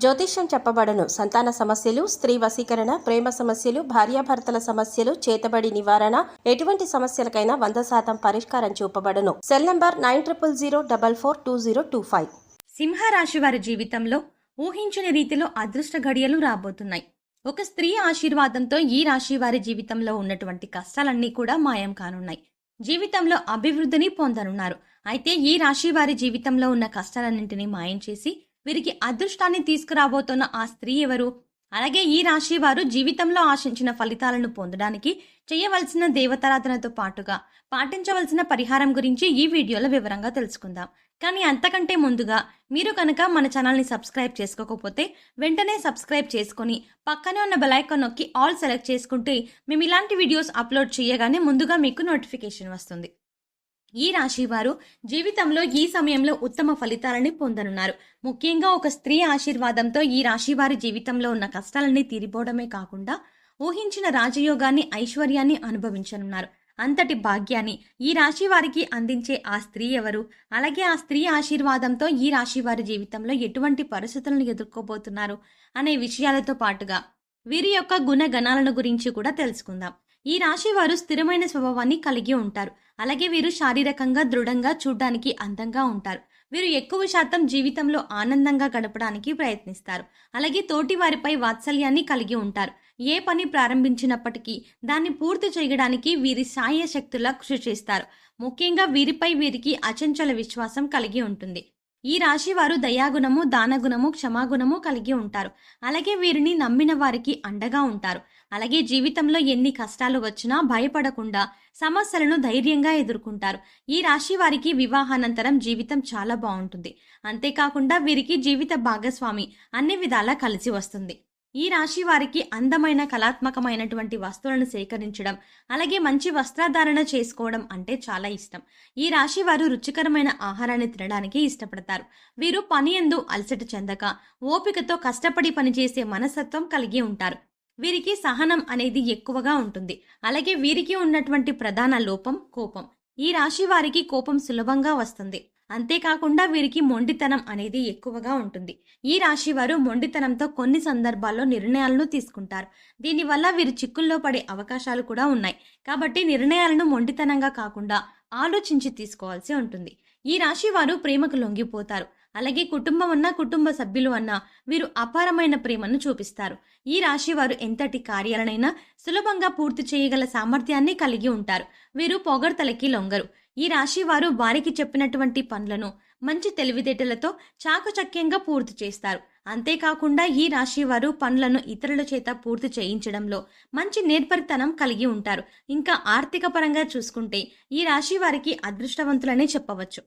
జ్యోతిష్యం చెప్పబడును. సంతాన సమస్యలు, స్త్రీ వశీకరణ, ప్రేమ సమస్యలు, భార్యాభర్తల సమస్యలు, చేతబడి నివారణ, ఎటువంటి సమస్యలకైనా 100% పరిష్కారం చూపబడును. Cell number 9000442025. సింహరాశి వారి జీవితంలో ఊహించని రీతిలో అదృష్ట గడియలు రాబోతున్నాయి. ఒక స్త్రీ ఆశీర్వాదంతో ఈ రాశి వారి జీవితంలో ఉన్నటువంటి కష్టాలన్నీ కూడా మాయం కానున్నాయి. జీవితంలో అభివృద్ధిని పొందనున్నారు. అయితే ఈ రాశి వారి జీవితంలో ఉన్న కష్టాలన్నింటినీ మాయం చేసి వీరికి అదృష్టాన్ని తీసుకురాబోతున్న ఆ స్త్రీ ఎవరు? అలాగే ఈ రాశి వారు జీవితంలో ఆశించిన ఫలితాలను పొందడానికి చేయవలసిన దేవతారాధనతో పాటుగా పాటించవలసిన పరిహారం గురించి ఈ వీడియోలో వివరంగా తెలుసుకుందాం. కానీ అంతకంటే ముందుగా మీరు కనుక మన ఛానల్ని సబ్స్క్రైబ్ చేసుకోకపోతే వెంటనే సబ్స్క్రైబ్ చేసుకుని పక్కనే ఉన్న బెల్ ఐకాన్ నొక్కి ఆల్ సెలెక్ట్ చేసుకుంటే మేము ఇలాంటి వీడియోస్ అప్లోడ్ చేయగానే ముందుగా మీకు నోటిఫికేషన్ వస్తుంది. ఈ రాశి వారు జీవితంలో ఈ సమయంలో ఉత్తమ ఫలితాలని పొందనున్నారు. ముఖ్యంగా ఒక స్త్రీ ఆశీర్వాదంతో ఈ రాశి వారి జీవితంలో ఉన్న కష్టాలన్నీ తీరిపోవడమే కాకుండా ఊహించిన రాజయోగాన్ని, ఐశ్వర్యాన్ని అనుభవించనున్నారు. అంతటి భాగ్యాన్ని ఈ రాశి వారికి అందించే ఆ స్త్రీ ఎవరు? అలాగే ఆ స్త్రీ ఆశీర్వాదంతో ఈ రాశి వారి జీవితంలో ఎటువంటి పరిస్థితులను ఎదుర్కోబోతున్నారు అనే విషయాలతో పాటుగా వీరి యొక్క గుణగణాలను గురించి కూడా తెలుసుకుందాం. ఈ రాశి వారు స్థిరమైన స్వభావాన్ని కలిగి ఉంటారు. అలాగే వీరు శారీరకంగా దృఢంగా, చూడ్డానికి అందంగా ఉంటారు. వీరు ఎక్కువ శాతం జీవితంలో ఆనందంగా గడపడానికి ప్రయత్నిస్తారు. అలాగే తోటి వారిపై వాత్సల్యాన్ని కలిగి ఉంటారు. ఏ పని ప్రారంభించినప్పటికీ దాన్ని పూర్తి చేయడానికి వీరి సాయశక్తులా కృషి చేస్తారు. ముఖ్యంగా వీరిపై వీరికి అచంచల విశ్వాసం కలిగి ఉంటుంది. ఈ రాశి వారు దయాగుణము, దానగుణము, క్షమాగుణము కలిగి ఉంటారు. అలాగే వీరిని నమ్మిన వారికి అండగా ఉంటారు. అలాగే జీవితంలో ఎన్ని కష్టాలు వచ్చినా భయపడకుండా సమస్యలను ధైర్యంగా ఎదుర్కొంటారు. ఈ రాశి వారికి వివాహానంతరం జీవితం చాలా బాగుంటుంది. అంతేకాకుండా వీరికి జీవిత భాగస్వామి అన్ని విధాలా కలిసి వస్తుంది. ఈ రాశి వారికి అందమైన కళాత్మకమైనటువంటి వస్తువులను సేకరించడం, అలాగే మంచి వస్త్రధారణ చేసుకోవడం అంటే చాలా ఇష్టం. ఈ రాశి వారు రుచికరమైన ఆహారాన్ని తినడానికి ఇష్టపడతారు. వీరు పని యందు అలసట చెందక ఓపికతో కష్టపడి పనిచేసే మనస్తత్వం కలిగి ఉంటారు. వీరికి సహనం అనేది ఎక్కువగా ఉంటుంది. అలాగే వీరికి ఉన్నటువంటి ప్రధాన లోపం కోపం. ఈ రాశి వారికి కోపం సులభంగా వస్తుంది. అంతేకాకుండా వీరికి మొండితనం అనేది ఎక్కువగా ఉంటుంది. ఈ రాశి వారు మొండితనంతో కొన్ని సందర్భాల్లో నిర్ణయాలను తీసుకుంటారు. దీనివల్ల వీరు చిక్కుల్లో పడే అవకాశాలు కూడా ఉన్నాయి. కాబట్టి నిర్ణయాలను మొండితనంగా కాకుండా ఆలోచించి తీసుకోవాల్సి ఉంటుంది. ఈ రాశి వారు ప్రేమకు లొంగిపోతారు. అలాగే కుటుంబం అన్నా, కుటుంబ సభ్యులు అన్నా వీరు అపారమైన ప్రేమను చూపిస్తారు. ఈ రాశి వారు ఎంతటి కార్యాలనైనా సులభంగా పూర్తి చేయగల సామర్థ్యాన్ని కలిగి ఉంటారు. వీరు పొగడ్తలకి లొంగరు. ఈ రాశి వారు వారికి చెప్పినటువంటి పనులను మంచి తెలివితేటలతో చాకచక్యంగా పూర్తి చేస్తారు. అంతేకాకుండా ఈ రాశి వారు పనులను ఇతరుల చేత పూర్తి చేయించడంలో మంచి నేర్పరితనం కలిగి ఉంటారు. ఇంకా ఆర్థిక పరంగా చూసుకుంటే ఈ రాశి వారికి అదృష్టవంతులనే చెప్పవచ్చు.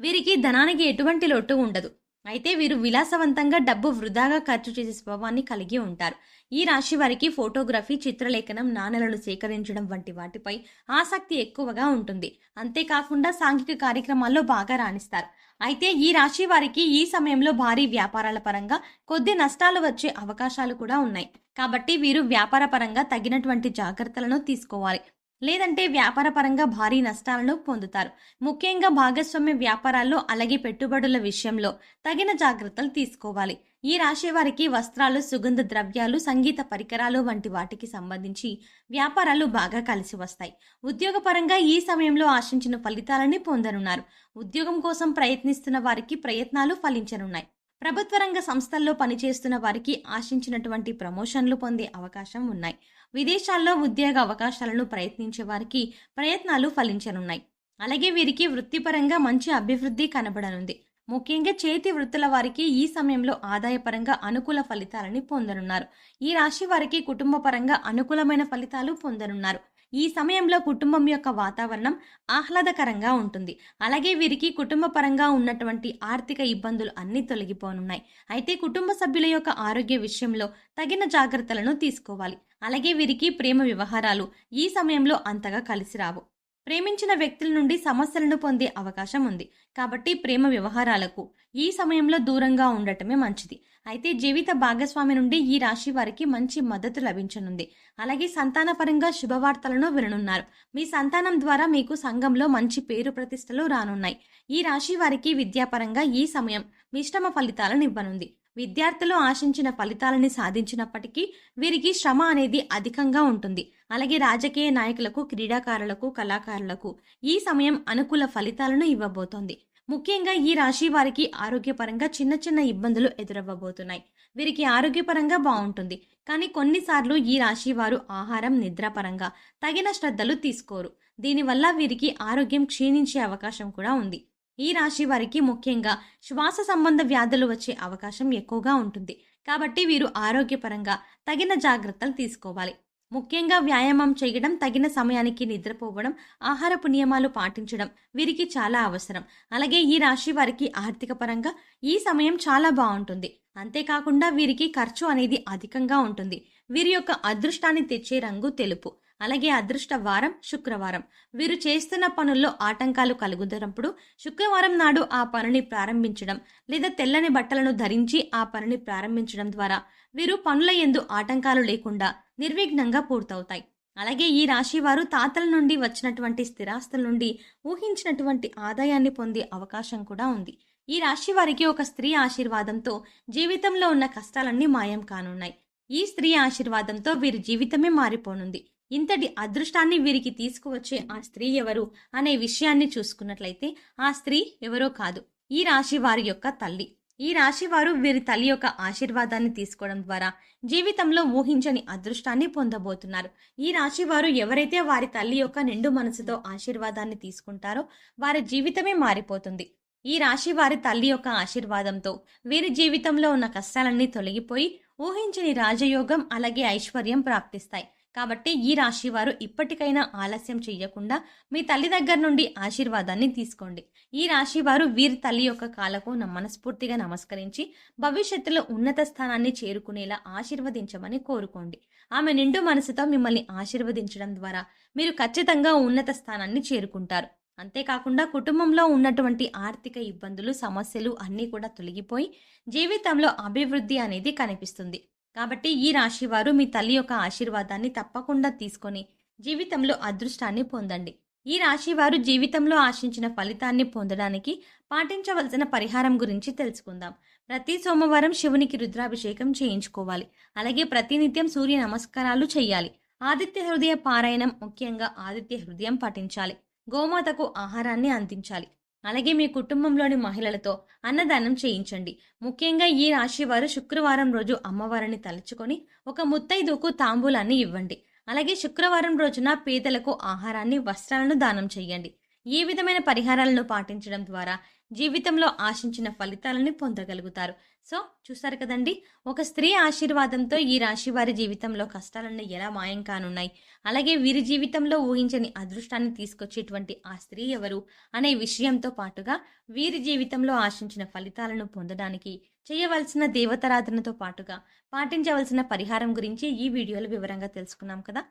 వీరికి ధనానికి ఎటువంటి లోటు ఉండదు. అయితే వీరు విలాసవంతంగా డబ్బు వృధాగా ఖర్చు చేసే స్వభావాన్ని కలిగి ఉంటారు. ఈ రాశి వారికి ఫోటోగ్రఫీ, చిత్రలేఖనం, నాణేలను సేకరించడం వంటి వాటిపై ఆసక్తి ఎక్కువగా ఉంటుంది. అంతేకాకుండా సాంఘిక కార్యక్రమాల్లో బాగా రాణిస్తారు. అయితే ఈ రాశి వారికి ఈ సమయంలో భారీ వ్యాపారాల పరంగా కొద్ది నష్టాలు వచ్చే అవకాశాలు కూడా ఉన్నాయి. కాబట్టి వీరు వ్యాపార పరంగా తగినటువంటి జాగ్రత్తలను తీసుకోవాలి. లేదంటే వ్యాపార పరంగా భారీ నష్టాలను పొందుతారు. ముఖ్యంగా భాగస్వామ్య వ్యాపారాల్లో, అలాగే పెట్టుబడుల విషయంలో తగిన జాగ్రత్తలు తీసుకోవాలి. ఈ రాశి వారికి వస్త్రాలు, సుగంధ ద్రవ్యాలు, సంగీత పరికరాలు వంటి వాటికి సంబంధించి వ్యాపారాలు బాగా కలిసి వస్తాయి. ఉద్యోగపరంగా ఈ సమయంలో ఆశించిన ఫలితాలని పొందనున్నారు. ఉద్యోగం కోసం ప్రయత్నిస్తున్న వారికి ప్రయత్నాలు ఫలించనున్నాయి. ప్రభుత్వ రంగ సంస్థల్లో పనిచేస్తున్న వారికి ఆశించినటువంటి ప్రమోషన్లు పొందే అవకాశం ఉన్నాయి. విదేశాల్లో ఉద్యోగ అవకాశాలను ప్రయత్నించే వారికి ప్రయత్నాలు ఫలించనున్నాయి. అలాగే వీరికి వృత్తిపరంగా మంచి అభివృద్ధి కనబడనుంది. ముఖ్యంగా చేతి వృత్తుల వారికి ఈ సమయంలో ఆదాయపరంగా అనుకూల ఫలితాలని పొందనున్నారు. ఈ రాశి వారికి కుటుంబ పరంగా అనుకూలమైన ఫలితాలు పొందనున్నారు. ఈ సమయంలో కుటుంబం యొక్క వాతావరణం ఆహ్లాదకరంగా ఉంటుంది. అలాగే వీరికి కుటుంబ పరంగా ఉన్నటువంటి ఆర్థిక ఇబ్బందులు అన్నీ తొలగిపోనున్నాయి. అయితే కుటుంబ సభ్యుల యొక్క ఆరోగ్య విషయంలో తగిన జాగ్రత్తలను తీసుకోవాలి. అలాగే వీరికి ప్రేమ వ్యవహారాలు ఈ సమయంలో అంతగా కలిసి రావు. ప్రేమించిన వ్యక్తుల నుండి సమస్యలను పొందే అవకాశం ఉంది. కాబట్టి ప్రేమ వ్యవహారాలకు ఈ సమయంలో దూరంగా ఉండటమే మంచిది. అయితే జీవిత భాగస్వామి నుండి ఈ రాశి వారికి మంచి మద్దతు లభించనుంది. అలాగే సంతానపరంగా శుభవార్తలను విననున్నారు. మీ సంతానం ద్వారా మీకు సంఘంలో మంచి పేరు ప్రతిష్టలు రానున్నాయి. ఈ రాశి వారికి విద్యాపరంగా ఈ సమయం మిశ్రమ ఫలితాలను ఇవ్వనుంది. విద్యార్థులు ఆశించిన ఫలితాలని సాధించినప్పటికీ వీరికి శ్రమ అనేది అధికంగా ఉంటుంది. అలాగే రాజకీయ నాయకులకు, క్రీడాకారులకు, కళాకారులకు ఈ సమయం అనుకూల ఫలితాలను ఇవ్వబోతోంది. ముఖ్యంగా ఈ రాశి వారికి ఆరోగ్యపరంగా చిన్న చిన్న ఇబ్బందులు ఎదురవ్వబోతున్నాయి. వీరికి ఆరోగ్యపరంగా బాగుంటుంది, కానీ కొన్నిసార్లు ఈ రాశి వారు ఆహారం, నిద్ర పరంగా తగిన శ్రద్ధలు తీసుకోరు. దీనివల్ల వీరికి ఆరోగ్యం క్షీణించే అవకాశం కూడా ఉంది. ఈ రాశి వారికి ముఖ్యంగా శ్వాస సంబంధ వ్యాధులు వచ్చే అవకాశం ఎక్కువగా ఉంటుంది. కాబట్టి వీరు ఆరోగ్యపరంగా తగిన జాగ్రత్తలు తీసుకోవాలి. ముఖ్యంగా వ్యాయామం చేయడం, తగిన సమయానికి నిద్రపోవడం, ఆహారపు నియమాలు పాటించడం వీరికి చాలా అవసరం. అలాగే ఈ రాశి వారికి ఆర్థిక పరంగా ఈ సమయం చాలా బాగుంటుంది. అంతేకాకుండా వీరికి ఖర్చు అనేది అధికంగా ఉంటుంది. వీరి యొక్క అదృష్టాన్ని తెచ్చే రంగు తెలుపు. అలాగే అదృష్ట వారం శుక్రవారం. వీరు చేస్తున్న పనుల్లో ఆటంకాలు కలుగుతున్నప్పుడు శుక్రవారం నాడు ఆ పనిని ప్రారంభించడం లేదా తెల్లని బట్టలను ధరించి ఆ పనిని ప్రారంభించడం ద్వారా వీరు పనుల యందు ఆటంకాలు లేకుండా నిర్విఘ్నంగా పూర్తవుతాయి. అలాగే ఈ రాశి వారు తాతల నుండి వచ్చినటువంటి స్థిరాస్తుల నుండి ఊహించినటువంటి ఆదాయాన్ని పొందే అవకాశం కూడా ఉంది. ఈ రాశి వారికి ఒక స్త్రీ ఆశీర్వాదంతో జీవితంలో ఉన్న కష్టాలన్నీ మాయం కానున్నాయి. ఈ స్త్రీ ఆశీర్వాదంతో వీరి జీవితమే మారిపోనుంది. ఇంతటి అదృష్టాన్ని వీరికి తీసుకువచ్చే ఆ స్త్రీ ఎవరు అనే విషయాన్ని చూసుకున్నట్లయితే ఆ స్త్రీ ఎవరో కాదు, ఈ రాశి వారి యొక్క తల్లి. ఈ రాశి వారు వీరి తల్లి యొక్క ఆశీర్వాదాన్ని తీసుకోవడం ద్వారా జీవితంలో ఊహించని అదృష్టాన్ని పొందబోతున్నారు. ఈ రాశి వారు ఎవరైతే వారి తల్లి యొక్క నిండు మనసుతో ఆశీర్వాదాన్ని తీసుకుంటారో వారి జీవితమే మారిపోతుంది. ఈ రాశి వారి తల్లి యొక్క ఆశీర్వాదంతో వీరి జీవితంలో ఉన్న కష్టాలన్నీ తొలగిపోయి ఊహించని రాజయోగం అలాగే ఐశ్వర్యం ప్రాప్తిస్తాయి. కాబట్టి ఈ రాశి వారు ఇప్పటికైనా ఆలస్యం చెయ్యకుండా మీ తల్లి దగ్గర నుండి ఆశీర్వాదాన్ని తీసుకోండి. ఈ రాశి వారు వీరి తల్లి యొక్క కాళ్ళకు మనస్ఫూర్తిగా నమస్కరించి భవిష్యత్తులో ఉన్నత స్థానాన్ని చేరుకునేలా ఆశీర్వదించమని కోరుకోండి. ఆమె నిండు మనసుతో మిమ్మల్ని ఆశీర్వదించడం ద్వారా మీరు ఖచ్చితంగా ఉన్నత స్థానాన్ని చేరుకుంటారు. అంతేకాకుండా కుటుంబంలో ఉన్నటువంటి ఆర్థిక ఇబ్బందులు, సమస్యలు అన్నీ కూడా తొలగిపోయి జీవితంలో అభివృద్ధి అనేది కనిపిస్తుంది. కాబట్టి ఈ రాశి వారు మీ తల్లి యొక్క ఆశీర్వాదాన్ని తప్పకుండా తీసుకొని జీవితంలో అదృష్టాన్ని పొందండి. ఈ రాశి వారు జీవితంలో ఆశించిన ఫలితాన్ని పొందడానికి పాటించవలసిన పరిహారం గురించి తెలుసుకుందాం. ప్రతి సోమవారం శివునికి రుద్రాభిషేకం చేయించుకోవాలి. అలాగే ప్రతినిత్యం సూర్య నమస్కారాలు చేయాలి. ఆదిత్య హృదయ పారాయణం, ముఖ్యంగా ఆదిత్య హృదయం పఠించాలి. గోమాతకు ఆహారాన్ని అందించాలి. అలాగే మీ కుటుంబంలోని మహిళలతో అన్నదానం చేయించండి. ముఖ్యంగా ఈ రాశి వారు శుక్రవారం రోజు అమ్మవారిని తలుచుకొని ఒక ముత్తైదుకు తాంబూలాన్ని ఇవ్వండి. అలాగే శుక్రవారం రోజున పేదలకు ఆహారాన్ని, వస్త్రాలను దానం చేయండి. ఈ విధమైన పరిహారాలను పాటించడం ద్వారా జీవితంలో ఆశించిన ఫలితాలను పొందగలుగుతారు. సో చూసారు కదండి, ఒక స్త్రీ ఆశీర్వాదంతో ఈ రాశి వారి జీవితంలో కష్టాలన్నీ ఎలా మాయం కానున్నాయి, అలాగే వీరి జీవితంలో ఊహించని అదృష్టాన్ని తీసుకొచ్చేటువంటి ఆ స్త్రీ ఎవరు అనే విషయంతో పాటుగా వీరి జీవితంలో ఆశించిన ఫలితాలను పొందడానికి చేయవలసిన దేవతారాధనతో పాటుగా పాటించవలసిన పరిహారం గురించి ఈ వీడియోలో వివరంగా తెలుసుకున్నాం కదా.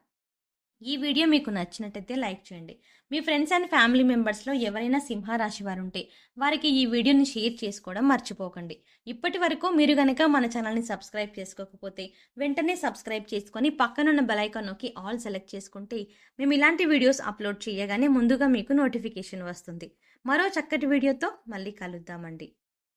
ఈ వీడియో మీకు నచ్చినట్టయితే లైక్ చేయండి. మీ ఫ్రెండ్స్ అండ్ ఫ్యామిలీ మెంబర్స్లో ఎవరైనా సింహరాశి వారు ఉంటే వారికి ఈ వీడియోని షేర్ చేసుకోవడం మర్చిపోకండి. ఇప్పటి వరకు మీరు కనుక మన ఛానల్ని సబ్స్క్రైబ్ చేసుకోకపోతే వెంటనే సబ్స్క్రైబ్ చేసుకొని పక్కనున్న బెల్ ఐకాన్ నొక్కి ఆల్ సెలెక్ట్ చేసుకుంటే మేము ఇలాంటి వీడియోస్ అప్లోడ్ చేయగానే ముందుగా మీకు నోటిఫికేషన్ వస్తుంది. మరో చక్కటి వీడియోతో మళ్ళీ కలుద్దామండి.